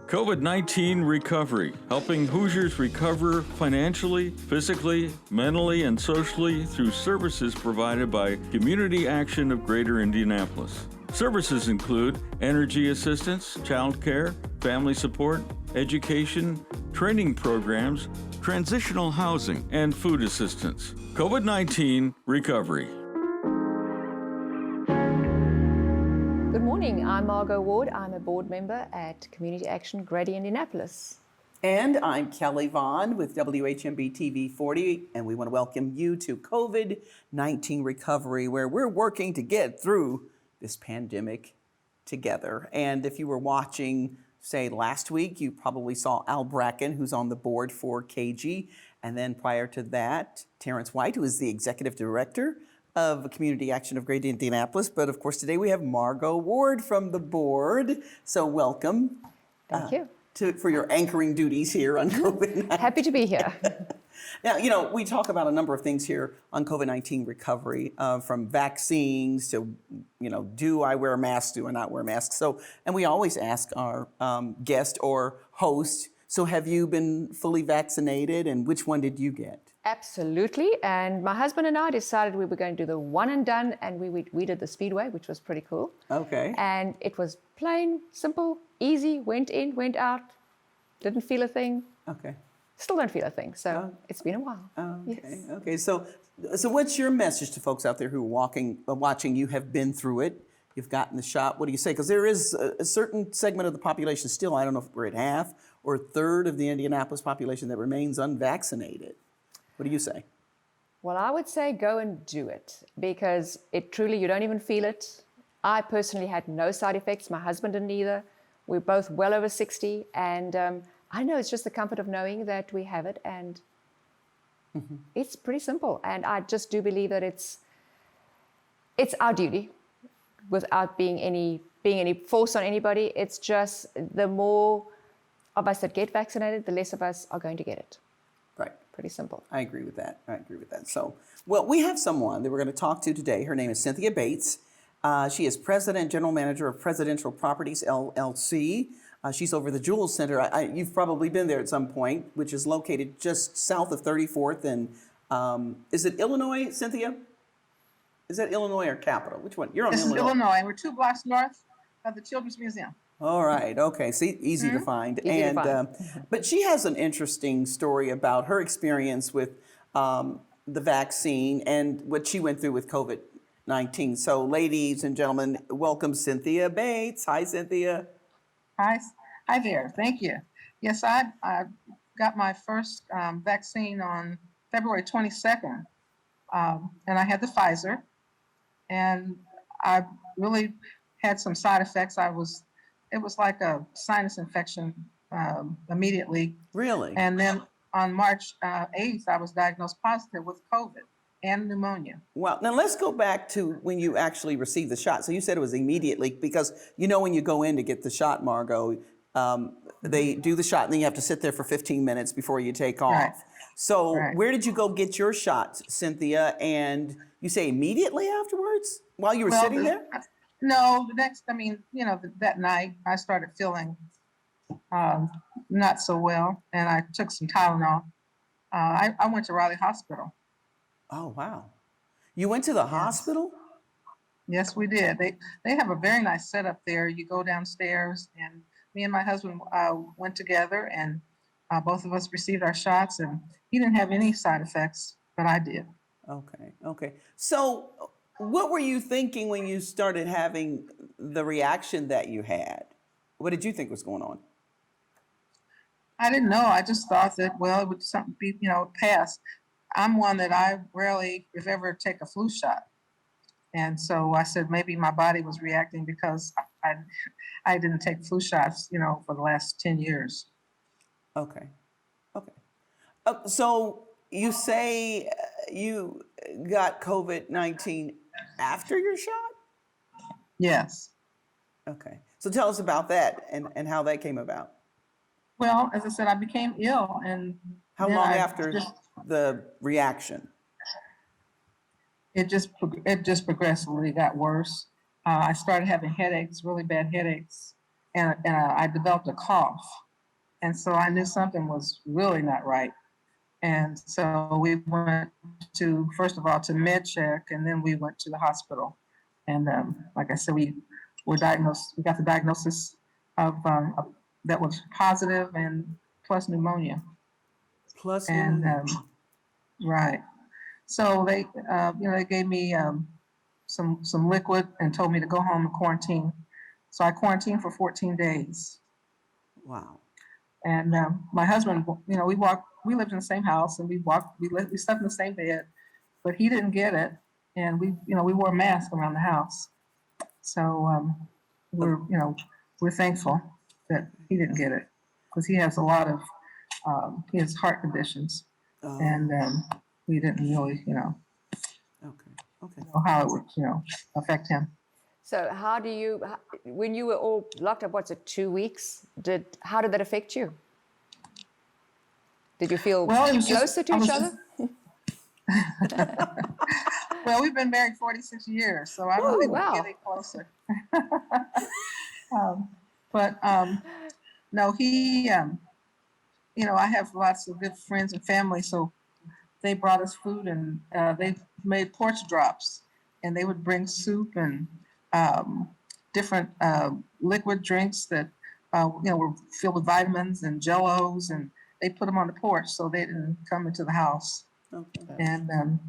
COVID-19 recovery, helping Hoosiers recover financially, physically, mentally, and socially through services provided by Community Action of Greater Indianapolis. Services include energy assistance, child care, family support, education, training programs, transitional housing, and food assistance. COVID-19 recovery. Good morning, I'm Margot Ward. I'm a board member at Community Action Greater Indianapolis. And I'm Kelly Vaughn with WHMB TV 40, and we want to welcome you to COVID-19 recovery, where we're working to get through this pandemic together. And if you were watching, say, last week, you probably saw Al Bracken, who's on the board for CAGI, and then prior to that, Terrence White, who is the executive director of Community Action of Greater Indianapolis. But of course, today we have Margot Ward from the board. So welcome. Thank you. For your anchoring duties here on COVID-19. Happy to be here. Now, we talk about a number of things here on COVID-19 recovery, from vaccines to, do I wear a mask, do I not wear a mask? So, and we always ask our guest or host, so have you been fully vaccinated, and which one did you get? Absolutely. And my husband and I decided we were going to do the one and done, and we did the Speedway, which was pretty cool. Okay. And it was plain, simple, easy, went in, went out, didn't feel a thing. Okay. Still don't feel a thing. So it's been a while. Okay. Yes. Okay. So what's your message to folks out there who are watching? You have been through it. You've gotten the shot. What do you say? Because there is a certain segment of the population still, I don't know if we're at half or a third of the Indianapolis population that remains unvaccinated. What do you say? Well, I would say go and do it, because it truly, you don't even feel it. I personally had no side effects. My husband didn't either. We're both well over 60. And I know it's just the comfort of knowing that we have it. And it's pretty simple. And I just do believe that it's our duty, without being any force on anybody. It's just the more of us that get vaccinated, the less of us are going to get it. Right. Pretty simple. I agree with that. So, well, we have someone that we're going to talk to today. Her name is Cynthia Bates. She is President, General Manager of Presidential Properties, LLC. She's over the Jewel Center. You've probably been there at some point, which is located just south of 34th. And is it Illinois, Cynthia? Is that Illinois or Capital? Which one? You're on Illinois. This is Illinois. We're 2 blocks north of the Children's Museum. All right. Okay. See, easy to find. Easy to find. But she has an interesting story about her experience with the vaccine and what she went through with COVID-19. So, ladies and gentlemen, welcome Cynthia Bates. Hi, Cynthia. Hi there. Thank you. Yes, I got my first vaccine on February 22nd, and I had the Pfizer, and I really had some side effects. It was like a sinus infection immediately. Really? And then on March 8th, I was diagnosed positive with COVID and pneumonia. Well, now let's go back to when you actually received the shot. So you said it was immediately, because when you go in to get the shot, Margot, they do the shot and then you have to sit there for 15 minutes before you take off. Right. So Right. Where did you go get your shot, Cynthia? And you say immediately afterwards while you were sitting there? No, that night I started feeling not so well, and I took some Tylenol. I went to Raleigh Hospital. Oh, wow. You went to the hospital? Yes, we did. They have a very nice setup there. You go downstairs, and me and my husband went together, and both of us received our shots, and he didn't have any side effects, but I did. Okay. So what were you thinking when you started having the reaction that you had? What did you think was going on? I didn't know. I just thought that, it would something be, pass. I'm one that I rarely, if ever, take a flu shot. And so I said maybe my body was reacting because I didn't take flu shots, for the last 10 years. Okay. So you say you got COVID-19 after your shot? Yes. Okay. So tell us about that and how that came about. Well, as I said, I became ill, and how long after the reaction? It just progressively got worse. I started having headaches, really bad headaches, and I developed a cough. And so I knew something was really not right. And so we went to, first of all, to med check, and then we went to the hospital. And like I said, we got the diagnosis of that was positive and plus pneumonia. Plus And pneumonia. right. So they gave me some liquid and told me to go home and quarantine. So I quarantined for 14 days. Wow. And my husband, we lived in the same house, and we slept in the same bed, but he didn't get it. And we wore a mask around the house. So we're thankful that he didn't get it, because he has a lot of, he has heart conditions. And we didn't really, Okay. know how it would, affect him. So when you were all locked up, what's it, 2 weeks? How did that affect you? Did you feel Well, it was closer to each other? Well, we've been married 46 years, so I don't Oh, think wow. we're getting closer. But no, he, I have lots of good friends and family, so they brought us food, and they made porch drops, and they would bring soup and different liquid drinks that were filled with vitamins and jellos, and they put them on the porch so they didn't come into the house. Okay. And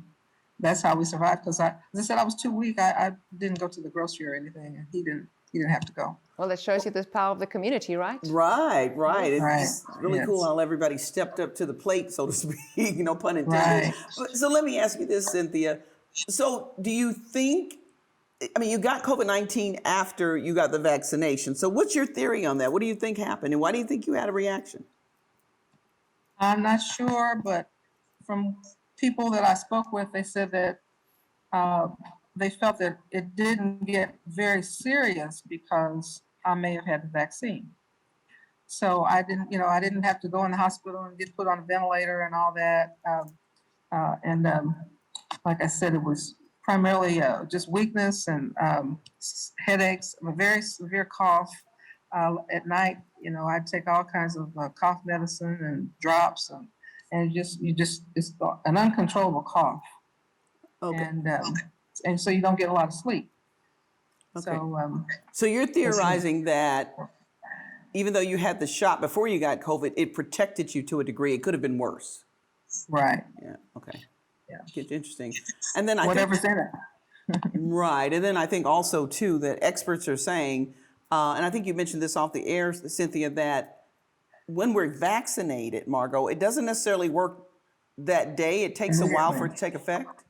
that's how we survived. Because as I said, I was too weak. I didn't go to the grocery or anything, and he didn't have to go. Well, that shows you the power of the community, right? Right. Right, It's really cool yes. how everybody stepped up to the plate, so to speak, no pun intended. Right. So let me ask you this, Cynthia. So do you think, you got COVID-19 after you got the vaccination. So what's your theory on that? What do you think happened? And why do you think you had a reaction? I'm not sure, but from people that I spoke with, they said that they felt that it didn't get very serious because I may have had the vaccine. So I didn't have to go in the hospital and get put on a ventilator and all that. Like I said, it was primarily just weakness and headaches, a very severe cough. At night, I'd take all kinds of cough medicine and drops, and it's an uncontrollable cough. Okay. And so you don't get a lot of sleep. Okay. So So you're theorizing that even though you had the shot before you got COVID, it protected you to a degree. It could have been worse. right, Yeah. Okay. Yeah. It's interesting. And then I whatever's think, in it. right. And then I think also too that experts are saying, and I think you mentioned this off the air, Cynthia, that when we're vaccinated, Margot, it doesn't necessarily work that day. It takes a while for it to take effect.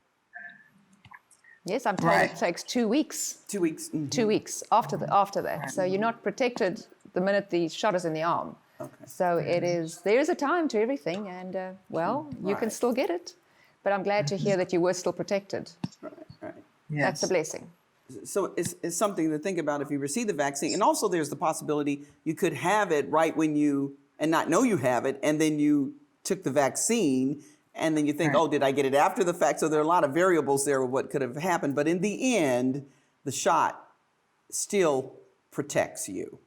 Yes, I'm told Right. it takes 2 weeks. 2 weeks. Mhm. 2 weeks after that. So you're not protected the minute the shot is in the arm. Okay. So there is a time to everything, and you can Right. still get it. But I'm glad to hear that you were still protected. Right. That's a Yes. blessing. So it's something to think about if you receive the vaccine. And also there's the possibility you could have it right when and not know you have it, and then you took the vaccine, and then you think, Right. oh, did I get it after the fact? So there are a lot of variables there of what could have happened. But in the end, the shot still protects you.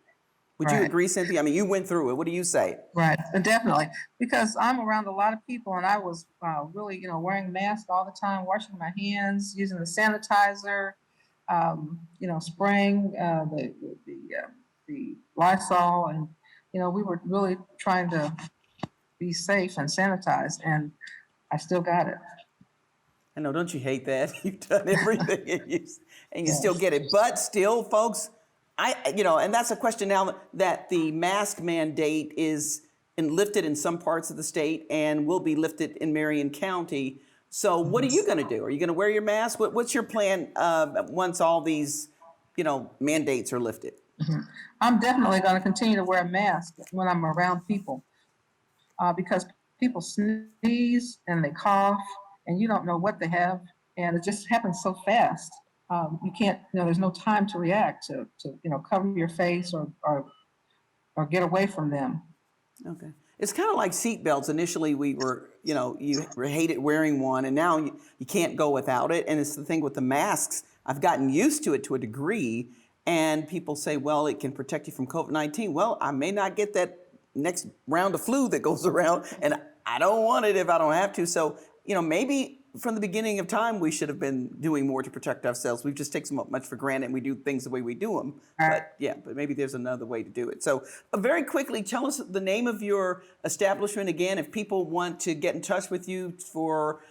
Would you Right. agree, Cynthia? You went through it. What do you say? Right, definitely, because I'm around a lot of people, and I was really, wearing masks all the time, washing my hands, using the sanitizer, spraying the Lysol, and we were really trying to be safe and sanitized, and I still got it. I know, don't you hate that? You've done everything and you still Yes. get it. But still, folks, and that's a question now that the mask mandate is lifted in some parts of the state and will be lifted in Marion County. So what are you going to do? Are you going to wear your mask? What's your plan once all these, mandates are lifted? I'm definitely going to continue to wear a mask when I'm around people, because people sneeze and they cough, and you don't know what they have, and it just happens so fast. You can't, there's no time to react to cover your face or get away from them. Okay. It's kind of like seat belts. Initially, we were, you hated wearing one, and now you can't go without it. And it's the thing with the masks. I've gotten used to it to a degree, And people say, well, it can protect you from COVID-19. Well, I may not get that next round of flu that goes around, and I don't want it if I don't have to. So, maybe from the beginning of time, we should have been doing more to protect ourselves. We just take so much for granted, and we do things the way we do them. But maybe there's another way to do it. So very quickly, tell us the name of your establishment again, if people want to get in touch with you for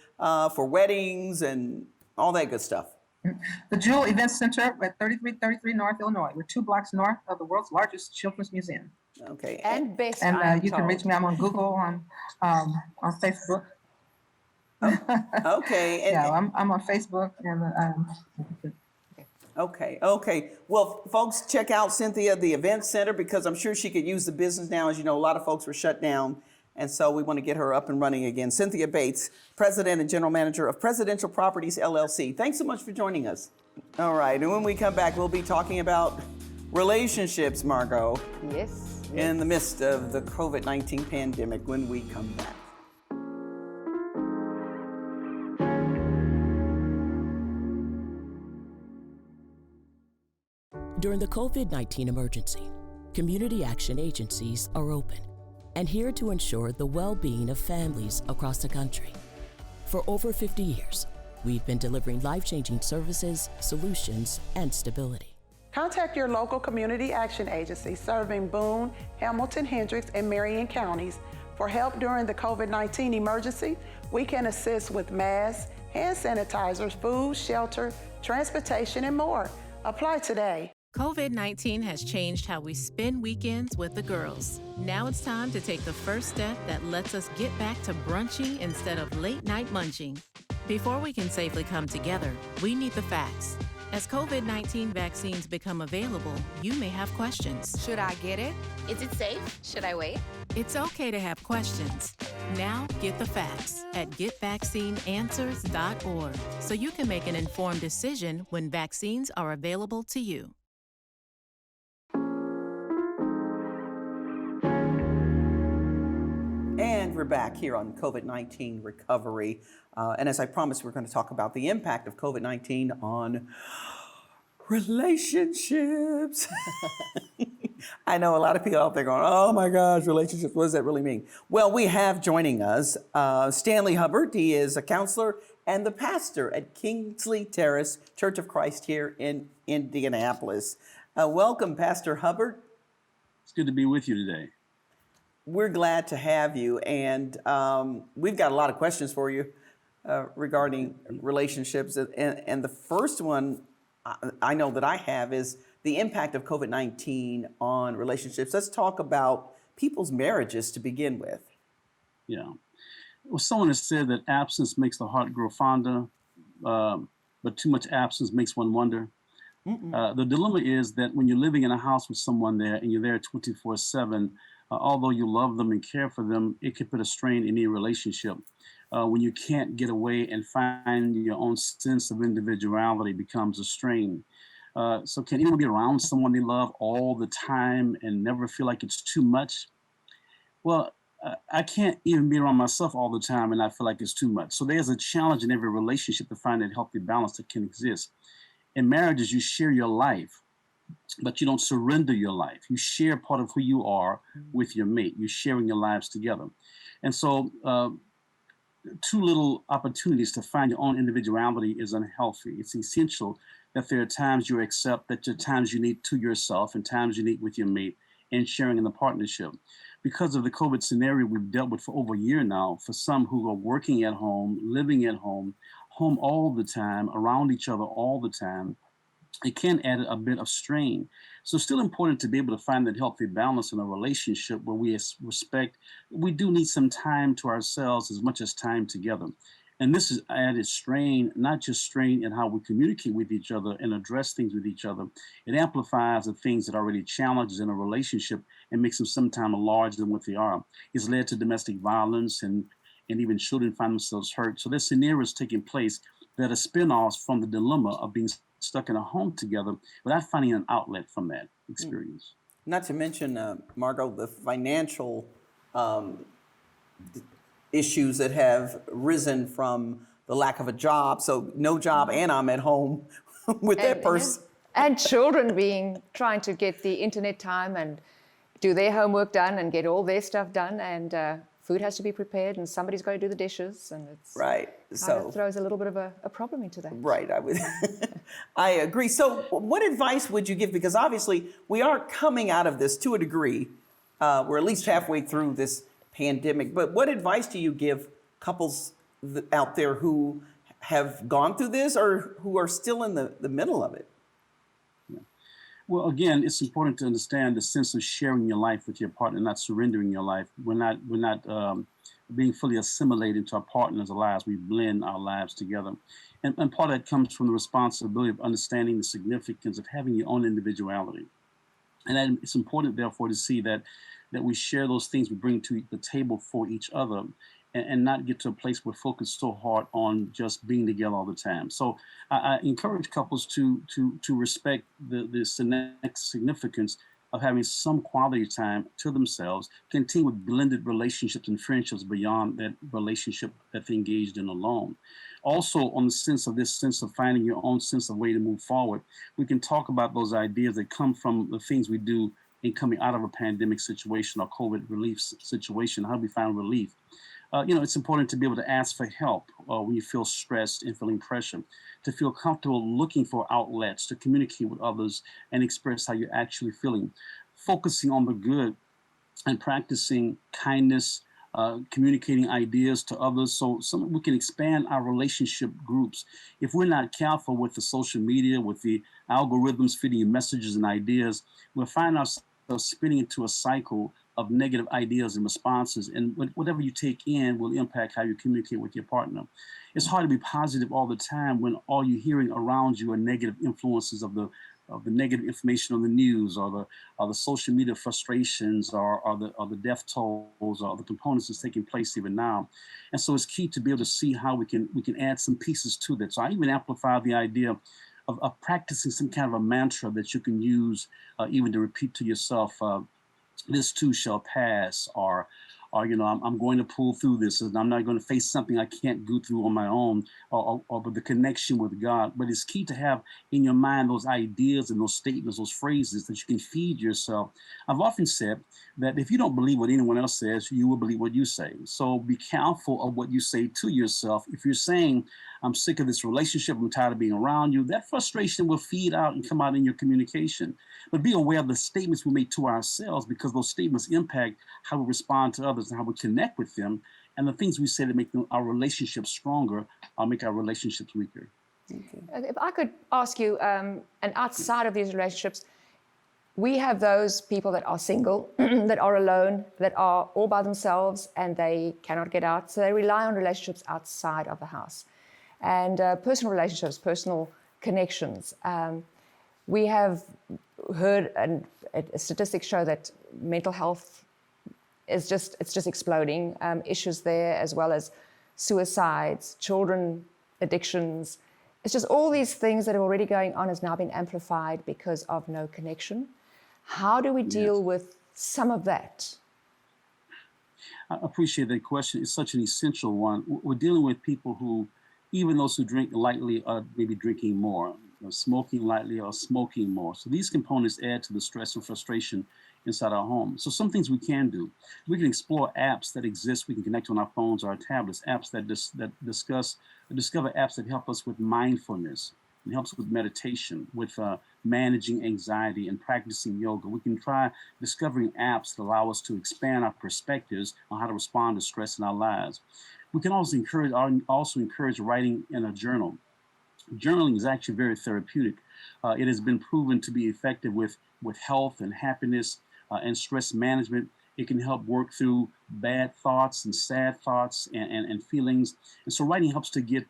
weddings and all that good stuff. The Jewel Event Center at 3333 North Illinois. We're 2 blocks north of the world's largest children's museum. Okay. And best, And you can reach me. I'm on Google, on Facebook. Okay. And, Yeah, I'm on Facebook. And Okay. Well, folks, check out Cynthia, the Event Center, because I'm sure she could use the business now. As you know, a lot of folks were shut down. And so we want to get her up and running again. Cynthia Bates, President and General Manager of Presidential Properties, LLC. Thanks so much for joining us. All right. And when we come back, we'll be talking about relationships, Margot. Yes. In the midst of the COVID-19 pandemic when we come back. During the COVID-19 emergency, community action agencies are open and here to ensure the well-being of families across the country. For over 50 years, we've been delivering life-changing services, solutions, and stability. Contact your local community action agency serving Boone, Hamilton, Hendricks, and Marion counties for help during the COVID-19 emergency. We can assist with masks, hand sanitizers, food, shelter, transportation, and more. Apply today. COVID-19 has changed how we spend weekends with the girls. Now it's time to take the first step that lets us get back to brunching instead of late-night munching. Before we can safely come together, we need the facts. As COVID-19 vaccines become available, you may have questions. Should I get it? Is it safe? Should I wait? It's okay to have questions. Now get the facts at getvaccineanswers.org so you can make an informed decision when vaccines are available to you. And we're back here on COVID-19 recovery. And as I promised, we're going to talk about the impact of COVID-19 on relationships. I know a lot of people out there going, oh my gosh, relationships, what does that really mean? Well, we have joining us Stanley Hubbard. He is a counselor and the pastor at Kingsley Terrace Church of Christ here in Indianapolis. Welcome, Pastor Hubbard. It's good to be with you today. We're glad to have you, and we've got a lot of questions for you regarding relationships. And the first one I know that I have is the impact of COVID-19 on relationships. Let's talk about people's marriages to begin with. Yeah. Well, someone has said that absence makes the heart grow fonder, but too much absence makes one wonder. The dilemma is that when you're living in a house with someone there and you're there 24/7, although you love them and care for them, it can put a strain in any relationship. When you can't get away and find your own sense of individuality becomes a strain. So can anyone be around someone they love all the time and never feel like it's too much? Well, I can't even be around myself all the time and I feel like it's too much. So there's a challenge in every relationship to find that healthy balance that can exist. In marriages, you share your life, but you don't surrender your life. You share part of who you are with your mate. You're sharing your lives together. And so too little opportunities to find your own individuality is unhealthy. It's essential that there are times you accept that there are times you need to yourself and times you need with your mate and sharing in the partnership. Because of the COVID scenario we've dealt with for over a year now, for some who are working at home, living at home all the time, around each other all the time, it can add a bit of strain. So it's still important to be able to find that healthy balance in a relationship where we respect, we do need some time to ourselves as much as time together. And this is added strain, not just strain in how we communicate with each other and address things with each other. It amplifies the things that are already challenges in a relationship and makes them sometimes larger than what they are. It's led to domestic violence and even children find themselves hurt. So there's scenarios taking place that are spin-offs from the dilemma of being stuck in a home together without finding an outlet from that experience. Not to mention, Margot, the financial issues that have risen from the lack of a job. So no job and I'm at home with that person. And children trying to get the internet time and do their homework done and get all their stuff done, and food has to be prepared, and somebody's got to do the dishes, and it's Right. kind of throws a little bit of a problem into that. Right, I would, I agree. So, what advice would you give? Because obviously, we are coming out of this to a degree. We're at least halfway through this pandemic. But what advice do you give couples out there who have gone through this or who are still in the middle of it? Well, again, it's important to understand the sense of sharing your life with your partner, not surrendering your life. We're not being fully assimilated into our partner's lives. We blend our lives together. And part of that comes from the responsibility of understanding the significance of having your own individuality. And then it's important, therefore, to see that we share those things we bring to the table for each other, and not get to a place where focus so hard on just being together all the time. So I encourage couples to respect the significance of having some quality time to themselves, continue with blended relationships and friendships beyond that relationship that they engaged in alone. Also, on the sense of finding your own sense of way to move forward, we can talk about those ideas that come from the things we do in coming out of a pandemic situation or COVID relief situation. How do we find relief? It's important to be able to ask for help when you feel stressed and feeling pressure, to feel comfortable looking for outlets to communicate with others and express how you're actually feeling, focusing on the good and practicing kindness, communicating ideas to others so we can expand our relationship groups. If we're not careful with the social media, with the algorithms feeding you messages and ideas, we'll find ourselves spinning into a cycle of negative ideas and responses, and whatever you take in will impact how you communicate with your partner. It's hard to be positive all the time when all you're hearing around you are negative influences of the negative information on the news, or the social media frustrations, or the death tolls, or the components that's taking place even now. And so it's key to be able to see how we can add some pieces to that. So I even amplify the idea of practicing some kind of a mantra that you can use even to repeat to yourself. This too shall pass, or I'm going to pull through this, and I'm not going to face something I can't go through on my own, or with the connection with God. But it's key to have in your mind those ideas and those statements, those phrases that you can feed yourself. I've often said that if you don't believe what anyone else says, you will believe what you say. So be careful of what you say to yourself. If you're saying, I'm sick of this relationship, I'm tired of being around you, that frustration will feed out and come out in your communication. But be aware of the statements we make to ourselves, because those statements impact how we respond to others and how we connect with them. And the things we say that make our relationships stronger make our relationships weaker. Okay. If I could ask you, and outside of these relationships, we have those people that are single, that are alone, that are all by themselves, and they cannot get out. So they rely on relationships outside of the house. And personal relationships, personal connections. We have heard, and statistics show that mental health it's just exploding. Issues there, as well as suicides, children addictions. It's just all these things that are already going on has now been amplified because of no connection. How do we deal with some of that? I appreciate that question. It's such an essential one. We're dealing with people who, even those who drink lightly, are maybe drinking more, smoking lightly or smoking more. So these components add to the stress and frustration inside our home. So some things we can do. We can explore apps that exist. We can connect on our phones or our tablets, apps that discover apps that help us with mindfulness, and helps with meditation, with managing anxiety and practicing yoga. We can try discovering apps that allow us to expand our perspectives on how to respond to stress in our lives. We can also encourage writing in a journal. Journaling is actually very therapeutic. It has been proven to be effective with health and happiness and stress management. It can help work through bad thoughts and sad thoughts and feelings. And so writing helps to get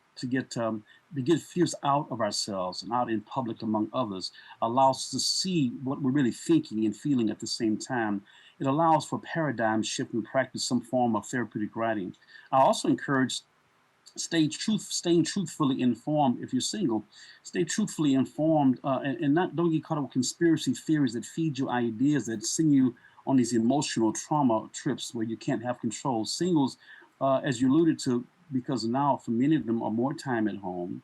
fears out of ourselves and out in public among others, allows us to see what we're really thinking and feeling at the same time. It allows for paradigm shift and practice some form of therapeutic writing. I also encourage staying truthfully informed. If you're single, stay truthfully informed and don't get caught up with conspiracy theories that feed you ideas that send you on these emotional trauma trips where you can't have control. Singles, as you alluded to, because now for many of them are more time at home,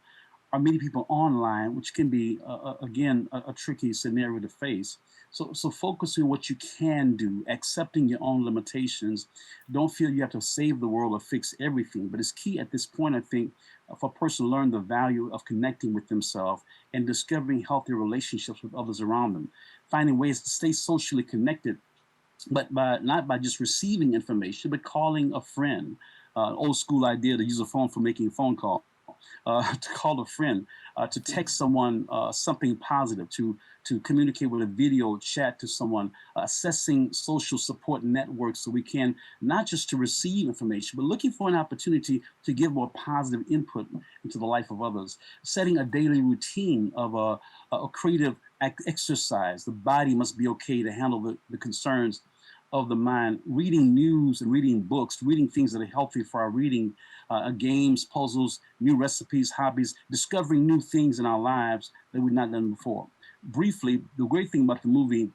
are meeting people online, which can be, again, a tricky scenario to face. So focusing on what you can do, accepting your own limitations. Don't feel you have to save the world or fix everything. But it's key at this point, I think, for a person to learn the value of connecting with themselves and discovering healthy relationships with others around them. Finding ways to stay socially connected, but not by just receiving information, but calling a friend. Old school idea to use a phone for making a phone call. To call a friend, to text someone something positive, to communicate with a video chat to someone, assessing social support networks so we can not just to receive information, but looking for an opportunity to give more positive input into the life of others. Setting a daily routine of a creative exercise. The body must be okay to handle the concerns of the mind, reading news and reading books, reading things that are healthy for our reading, games, puzzles, new recipes, hobbies, discovering new things in our lives that we've not done before. Briefly, the great thing about the movie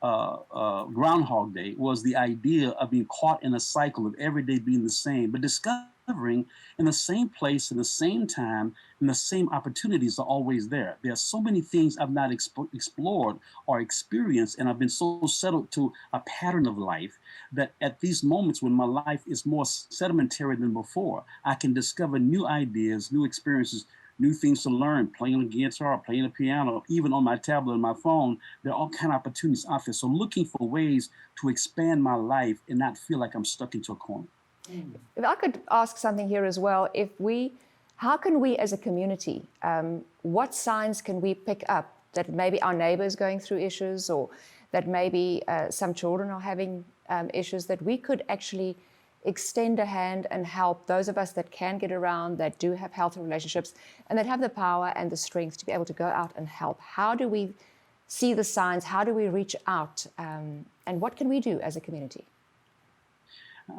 Groundhog Day was the idea of being caught in a cycle of every day being the same, but discovering in the same place, in the same time, and the same opportunities are always there. There are so many things I've not explored or experienced, and I've been so settled to a pattern of life that at these moments when my life is more sedimentary than before, I can discover new ideas, new experiences, new things to learn, playing a guitar, playing a piano, even on my tablet and my phone. There are all kinds of opportunities out there. So looking for ways to expand my life and not feel like I'm stuck into a corner. If I could ask something here as well, how can we as a community, what signs can we pick up that maybe our neighbor is going through issues, or that maybe some children are having issues, that we could actually extend a hand and help those of us that can get around, that do have healthy relationships, and that have the power and the strength to be able to go out and help? How do we see the signs? How do we reach out? And what can we do as a community?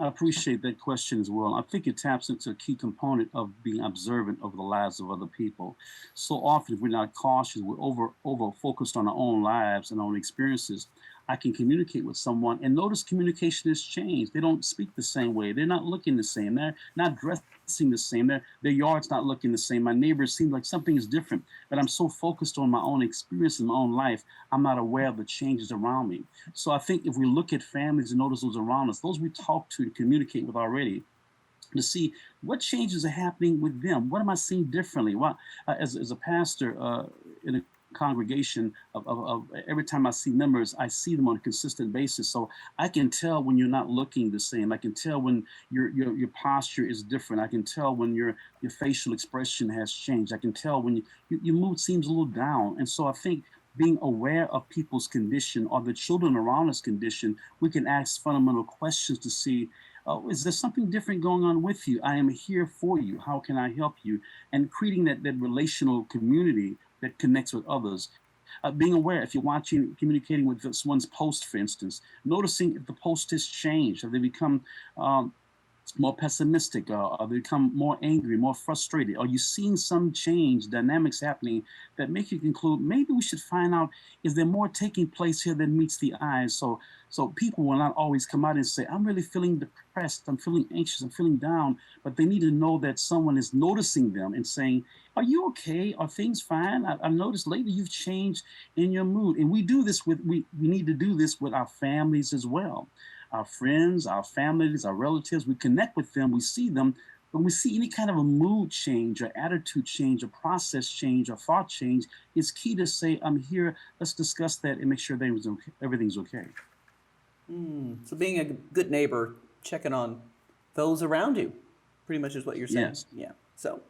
I appreciate that question as well. I think it taps into a key component of being observant of the lives of other people. So often, if we're not cautious, we're over focused on our own lives and our own experiences. I can communicate with someone and notice communication has changed. They don't speak the same way. They're not looking the same. They're not dressing the same. Their yard's not looking the same. My neighbors seem like something is different, but I'm so focused on my own experience in my own life, I'm not aware of the changes around me. So I think if we look at families and notice those around us, those we talk to communicate with already, to see what changes are happening with them. What am I seeing differently? As a pastor in a congregation of every time I see members, I see them on a consistent basis. So I can tell when you're not looking the same. I can tell when your posture is different. I can tell when your facial expression has changed. I can tell when your mood seems a little down. And so I think being aware of people's condition or the children around us condition, we can ask fundamental questions to see, oh, is there something different going on with you? I am here for you. How can I help you? And creating that relational community that connects with others. Being aware, if you're watching, communicating with someone's post, for instance, noticing if the post has changed, have they become more pessimistic, or they become more angry, more frustrated? Are you seeing some change, dynamics happening that make you conclude maybe we should find out, is there more taking place here than meets the eyes? So people will not always come out and say, I'm really feeling depressed, I'm feeling anxious, I'm feeling down, but they need to know that someone is noticing them and saying, are you okay? Are things fine? I've noticed lately you've changed in your mood. And we do this we need to do this with our families as well. Our friends, our families, our relatives, we connect with them, we see them. When we see any kind of a mood change or attitude change or process change or thought change, it's key to say, I'm here, let's discuss that and make sure everything's okay. So being a good neighbor, checking on those around you, pretty much is what you're saying. Yes. Yeah. So.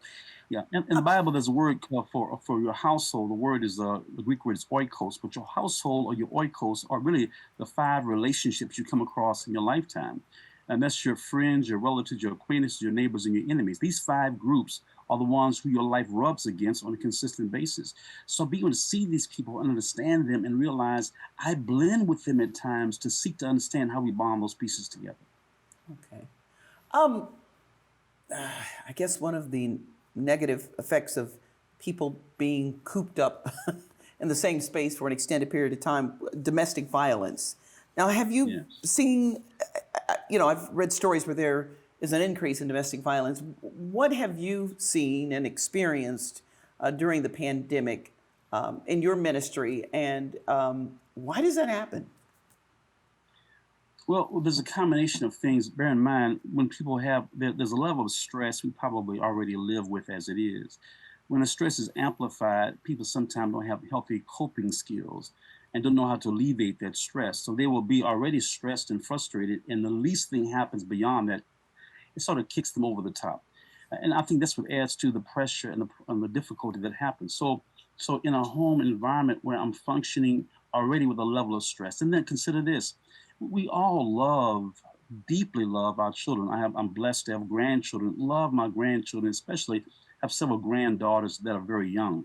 Yeah, in the Bible, there's a word for your household. The word is the Greek word is oikos, but your household or your oikos are really the 5 relationships you come across in your lifetime. And that's your friends, your relatives, your acquaintances, your neighbors, and your enemies. These 5 groups are the ones who your life rubs against on a consistent basis. So being able to see these people and understand them and realize I blend with them at times to seek to understand how we bond those pieces together. Okay. I guess one of the negative effects of people being cooped up in the same space for an extended period of time, domestic violence. Now, have you seen, I've read stories where there is an increase in domestic violence. What have you seen and experienced during the pandemic in your ministry, and why does that happen? Well, there's a combination of things. Bear in mind, when people there's a level of stress we probably already live with as it is. When the stress is amplified, people sometimes don't have healthy coping skills and don't know how to alleviate that stress. So they will be already stressed and frustrated, and the least thing happens beyond that, it sort of kicks them over the top. And I think that's what adds to the pressure and the difficulty that happens. So in a home environment where I'm functioning already with a level of stress, and then consider this, we all deeply love our children. I'm blessed to have grandchildren, love my grandchildren, especially have several granddaughters that are very young.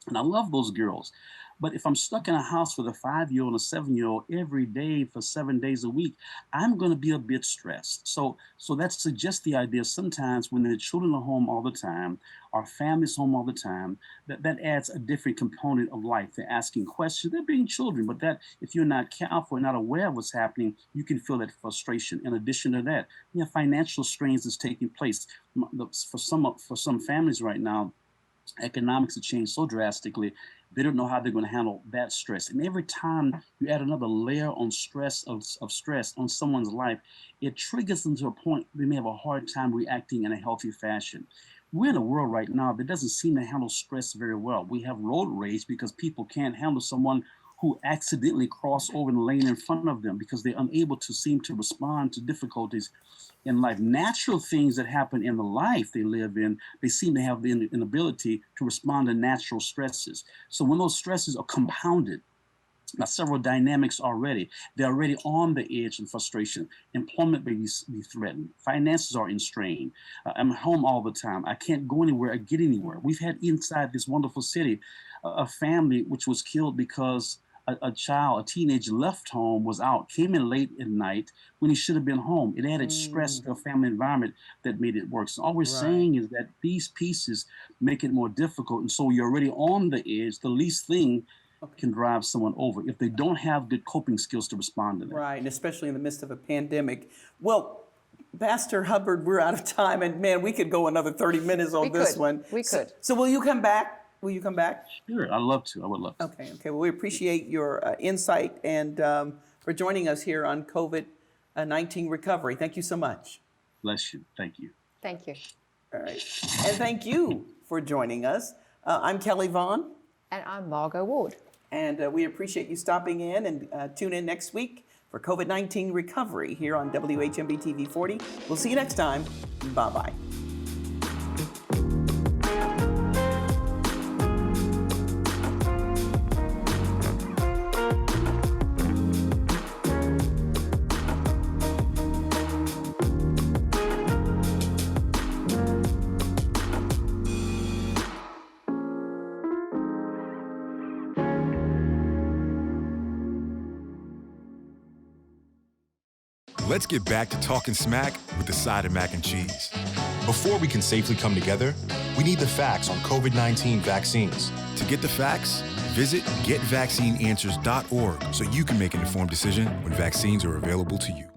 And I love those girls. But if I'm stuck in a house with a 5-year-old and a 7-year-old every day for 7 days a week, I'm going to be a bit stressed. So that suggests the idea sometimes when the children are home all the time, our family's home all the time, that adds a different component of life. They're asking questions, they're being children, but that if you're not careful, not aware of what's happening, you can feel that frustration. In addition to that, financial strains is taking place. For some families right now, economics have changed so drastically, they don't know how they're going to handle that stress. And every time you add another layer on stress of stress on someone's life, it triggers them to a point they may have a hard time reacting in a healthy fashion. We're in a world right now that doesn't seem to handle stress very well. We have road rage because people can't handle someone who accidentally cross over the lane in front of them because they're unable to seem to respond to difficulties in life. Natural things that happen in the life they live in, they seem to have the inability to respond to natural stresses. So when those stresses are compounded by several dynamics already, they're already on the edge of frustration. Employment may be threatened. Finances are in strain. I'm home all the time. I can't go anywhere or get anywhere. We've had inside this wonderful city a family which was killed because a teenager left home, was out, came in late at night when he should have been home. It added stress to a family environment that made it worse. So all we're saying is that these pieces make it more difficult. And so you're already on the edge. The least thing can drive someone over if they don't have good coping skills to respond to that. Right, and especially in the midst of a pandemic. Well, Pastor Hubbard, we're out of time, and man, we could go another 30 minutes on this one. We could. So will you come back? Will you come back? Sure, I'd love to. I would love to. Okay. Well, we appreciate your insight and for joining us here on COVID-19 recovery. Thank you so much. Bless you. Thank you. Thank you. All right. And thank you for joining us. I'm Kelly Vaughn. And I'm Margot Ward. And we appreciate you stopping in, and tune in next week for COVID-19 recovery here on WHMB TV 40. We'll see you next time. Bye-bye. Let's get back to talking smack with the side of mac and cheese. Before we can safely come together, we need the facts on COVID-19 vaccines. To get the facts, visit getvaccineanswers.org so you can make an informed decision when vaccines are available to you.